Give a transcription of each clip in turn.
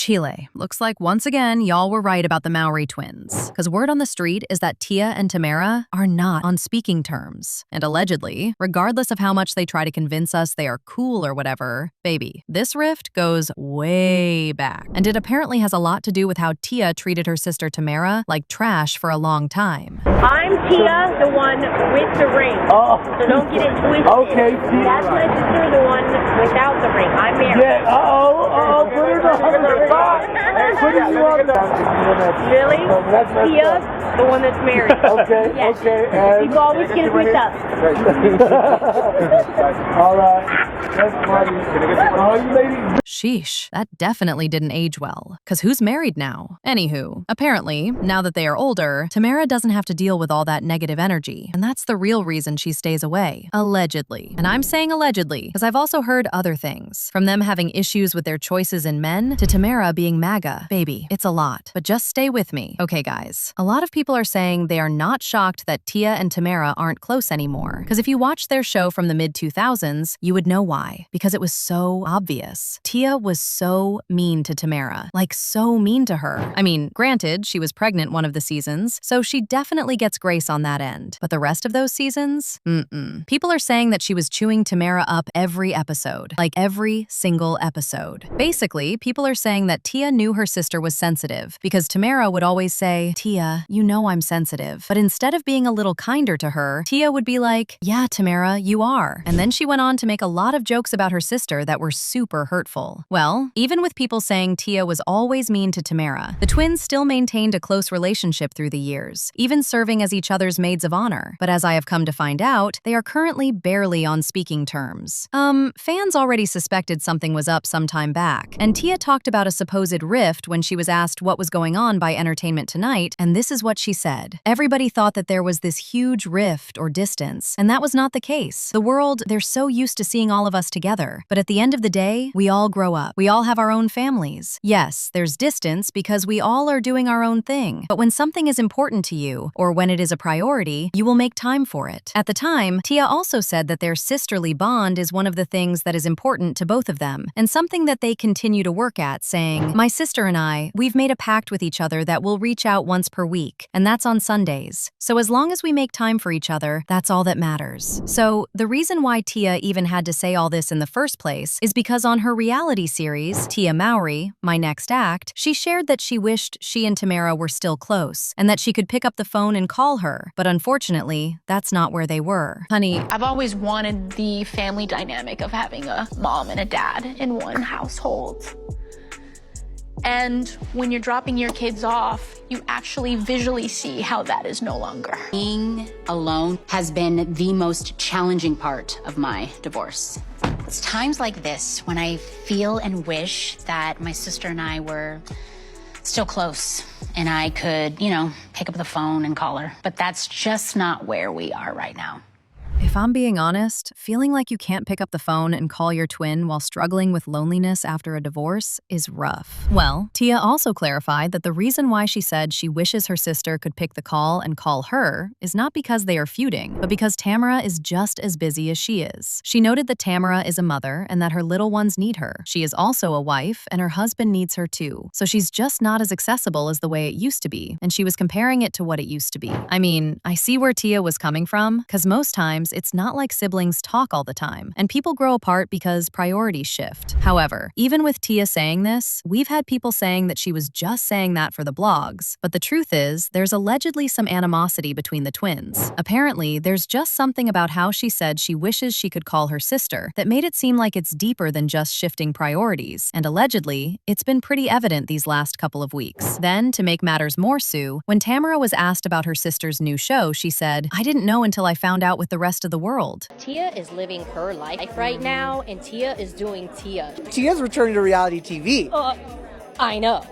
Chile. Looks like once again, y'all were right about the Mowry twins. Because word on the street is that Tia and Tamera are not on speaking terms. And allegedly, regardless of how much they try to convince us they are cool or whatever, baby, this rift goes way back. And it apparently has a lot to do with how Tia treated her sister Tamera like trash for a long time. I'm Tia, the one with the ring. Oh. So don't get it twisted. Okay, Tia. That's my sister, the one without the ring. I'm married. Yeah, put it on the spot. Put it on the Really? Tia, the one that's married. Okay, yes. okay. And People always get it mixed up. All right. That's funny. Oh, you ladies. Sheesh, that definitely didn't age well. Cause who's married now? Anywho, apparently, now that they are older, Tamera doesn't have to deal with all that negative energy. And that's the real reason she stays away. Allegedly. And I'm saying allegedly, because I've also heard other things. From them having issues with their choices in men, to Tamera being MAGA. Baby, it's a lot. But just stay with me. Okay, guys. A lot of people are saying they are not shocked that Tia and Tamera aren't close anymore. Because if you watched their show from the mid-2000s, you would know why. Because it was so obvious. Tia was so mean to Tamera. Like, so mean to her. I mean, granted, she was pregnant one of the seasons, so she definitely gets grace on that end. But the rest of those seasons? People are saying that she was chewing Tamera up every episode. Like, every single episode. Basically, people are saying that Tia knew her sister was sensitive because Tamera would always say, Tia, you know I'm sensitive. But instead of being a little kinder to her, Tia would be like, yeah, Tamera, you are. And then she went on to make a lot of jokes about her sister that were super hurtful. Well, even with people saying Tia was always mean to Tamera, the twins still maintained a close relationship through the years, even serving as each other's maids of honor. But as I have come to find out, they are currently barely on speaking terms. Fans already suspected something was up some time back, and Tia talked about a supposed rift when she was asked what was going on by Entertainment Tonight, and this is what she said. Everybody thought that there was this huge rift or distance, and that was not the case. The world, they're so used to seeing all of us together, but at the end of the day, we all grow up. We all have our own families. Yes, there's distance because we all are doing our own thing, but when something is important to you, or when it is a priority, you will make time for it. At the time, Tia also said that their sisterly bond is one of the things that is important to both of them, and something that they continue to work at, saying, my sister and I, we've made a pact with each other that we'll reach out once per week, and that's on Sundays. So as long as we make time for each other, that's all that matters. So the reason why Tia even had to say all this in the first place is because on her reality series, Tia Mowry, My Next Act, she shared that she wished she and Tamera were still close, and that she could pick up the phone and call her, but unfortunately, that's not where they were. Honey, I've always wanted the family dynamic of having a mom and a dad in one household. And when you're dropping your kids off, you actually visually see how that is no longer. Being alone has been the most challenging part of my divorce. It's times like this when I feel and wish that my sister and I were still close and I could, pick up the phone and call her. But that's just not where we are right now. if I'm being honest, feeling like you can't pick up the phone and call your twin while struggling with loneliness after a divorce is rough. Well, Tia also clarified that the reason why she said she wishes her sister could pick the call and call her is not because they are feuding, but because Tamera is just as busy as she is. She noted that Tamera is a mother and that her little ones need her. She is also a wife and her husband needs her too. So she's just not as accessible as the way it used to be, and she was comparing it to what it used to be. I mean, I see where Tia was coming from, because most times it's not like siblings talk all the time, and people grow apart because priorities shift. However, even with Tia saying this, we've had people saying that she was just saying that for the blogs, but the truth is, there's allegedly some animosity between the twins. Apparently, there's just something about how she said she wishes she could call her sister that made it seem like it's deeper than just shifting priorities, and allegedly, it's been pretty evident these last couple of weeks. Then, to make matters more so, when Tamera was asked about her sister's new show, she said, "I didn't know until I found out with the rest of the world." Tia is living her life right now, and Tia is doing Tia. Tia's returning to reality TV. I know.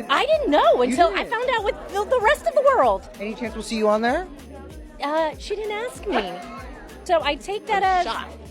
I didn't know until I found out with the rest of the world. Any chance we'll see you on there? She didn't ask me. So I take that as...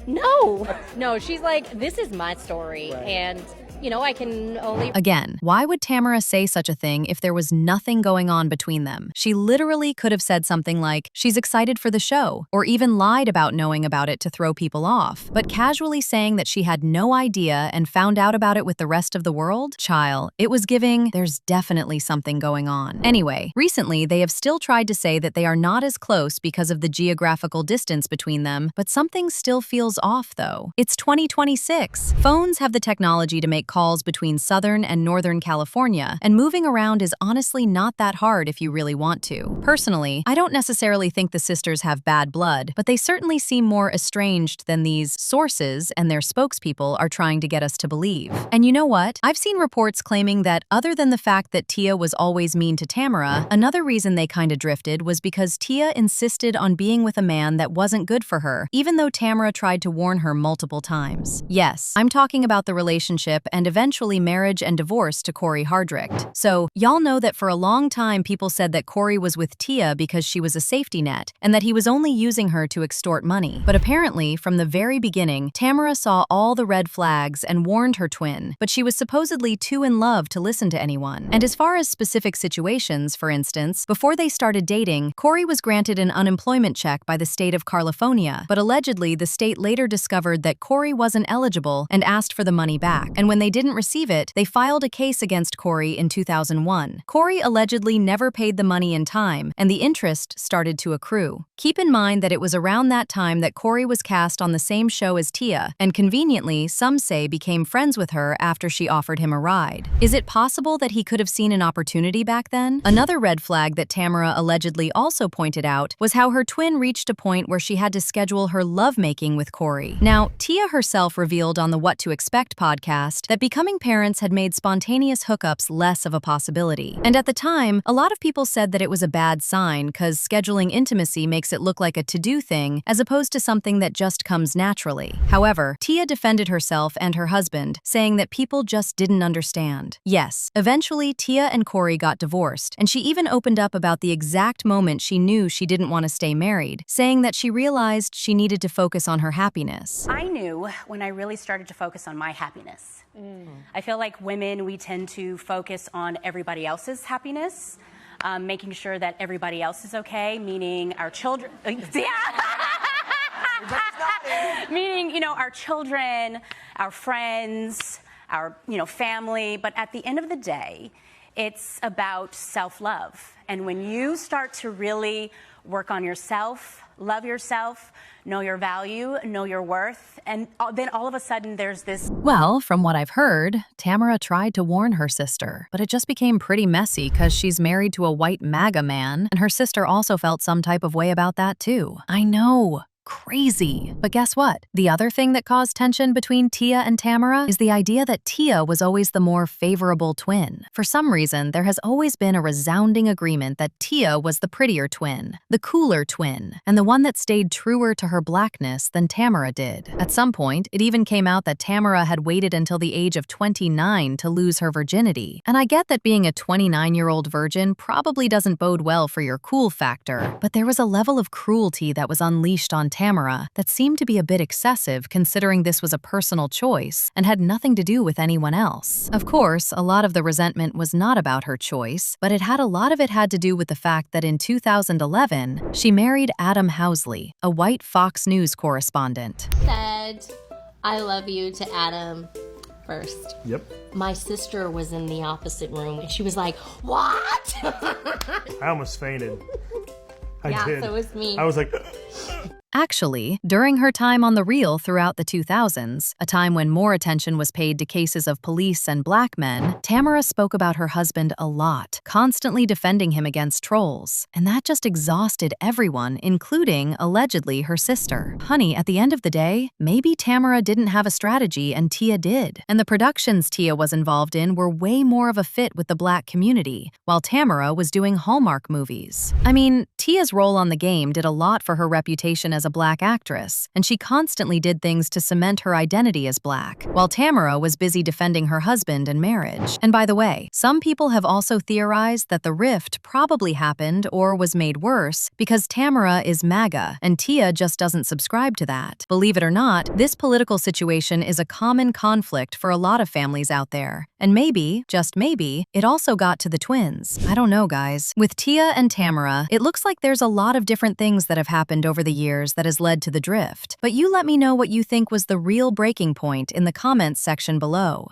No, she's like, this is my story, right. And I can only... Again, why would Tamera say such a thing if there was nothing going on between them? She literally could have said something like, she's excited for the show, or even lied about knowing about it to throw people off. But casually saying that she had no idea and found out about it with the rest of the world? Child, it was giving, there's definitely something going on. Anyway, recently they have still tried to say that they are not as close because of the geographical distance between them, but something still feels off though. It's 2026. Phones have the technology to make calls between Southern and Northern California, and moving around is honestly not that hard if you really want to. Personally, I don't necessarily think the sisters have bad blood, but they certainly seem more estranged than these sources and their spokespeople are trying to get us to believe. And you know what? I've seen reports claiming that other than the fact that Tia was always mean to Tamera, another reason they kinda drifted was because Tia insisted on being with a man that wasn't good for her, even though Tamera tried to warn her multiple times. Yes, I'm talking about the relationship and eventually marriage and divorce to Corey Hardrict. So, y'all know that for a long time people said that Corey was with Tia because she was a safety net, and that he was only using her to extort money. But apparently, from the very beginning, Tamera saw all the red flags and warned her twin, but she was supposedly too in love to listen to anyone. And as far as specific situations, for instance, before they started dating, Corey was granted an unemployment check by the state of California, but allegedly the state later discovered that Corey wasn't eligible and asked for the money back. And when they didn't receive it, they filed a case against Corey in 2001. Corey allegedly never paid the money in time, and the interest started to accrue. Keep in mind that it was around that time that Corey was cast on the same show as Tia, and conveniently, some say became friends with her after she offered him a ride. Is it possible that he could have seen an opportunity back then? Another red flag that Tamera allegedly also pointed out was how her twin reached a point where she had to schedule her lovemaking with Corey. Now, Tia herself revealed on the What to Expect podcast that becoming parents had made spontaneous hookups less of a possibility. And at the time, a lot of people said that it was a bad sign because scheduling intimacy makes it look like a to-do thing as opposed to something that just comes naturally. However, Tia defended herself and her husband, saying that people just didn't understand. Yes, eventually Tia and Corey got divorced, and she even opened up about the exact moment she knew she didn't want to stay married, saying that she realized she needed to focus on her happiness. I knew when I really started to focus on my happiness. I feel like women, we tend to focus on everybody else's happiness, making sure that everybody else is okay, meaning our children. Meaning, our children, our friends, our, family. But at the end of the day, it's about self-love. And when you start to really work on yourself, love yourself, know your value, know your worth, and then all of a sudden there's this... Well, from what I've heard, Tamera tried to warn her sister, but it just became pretty messy because she's married to a white MAGA man, and her sister also felt some type of way about that too. I know. Crazy. But guess what? The other thing that caused tension between Tia and Tamera is the idea that Tia was always the more favorable twin. For some reason, there has always been a resounding agreement that Tia was the prettier twin, the cooler twin, and the one that stayed truer to her blackness than Tamera did. At some point, it even came out that Tamera had waited until the age of 29 to lose her virginity. And I get that being a 29-year-old virgin probably doesn't bode well for your cool factor, but there was a level of cruelty that was unleashed on Tamera that seemed to be a bit excessive considering this was a personal choice and had nothing to do with anyone else. Of course, a lot of the resentment was not about her choice, but a lot of it had to do with the fact that in 2011, she married Adam Housley, a white Fox News correspondent. Said, I love you to Adam first. Yep. My sister was in the opposite room and she was like, what? I almost fainted. I yeah, did. so was me. I was like... Actually, during her time on The Real throughout the 2000s, a time when more attention was paid to cases of police and black men, Tamera spoke about her husband a lot, constantly defending him against trolls. And that just exhausted everyone, including, allegedly, her sister. Honey, at the end of the day, maybe Tamera didn't have a strategy and Tia did. And the productions Tia was involved in were way more of a fit with the black community, while Tamera was doing Hallmark movies. I mean, Tia's role on the game did a lot for her reputation as as a black actress, and she constantly did things to cement her identity as black, while Tamera was busy defending her husband and marriage. And by the way, some people have also theorized that the rift probably happened or was made worse because Tamera is MAGA, and Tia just doesn't subscribe to that. Believe it or not, this political situation is a common conflict for a lot of families out there. And maybe, just maybe, it also got to the twins. I don't know, guys. With Tia and Tamera, it looks like there's a lot of different things that have happened over the years that has led to the drift. But you let me know what you think was the real breaking point in the comments section below.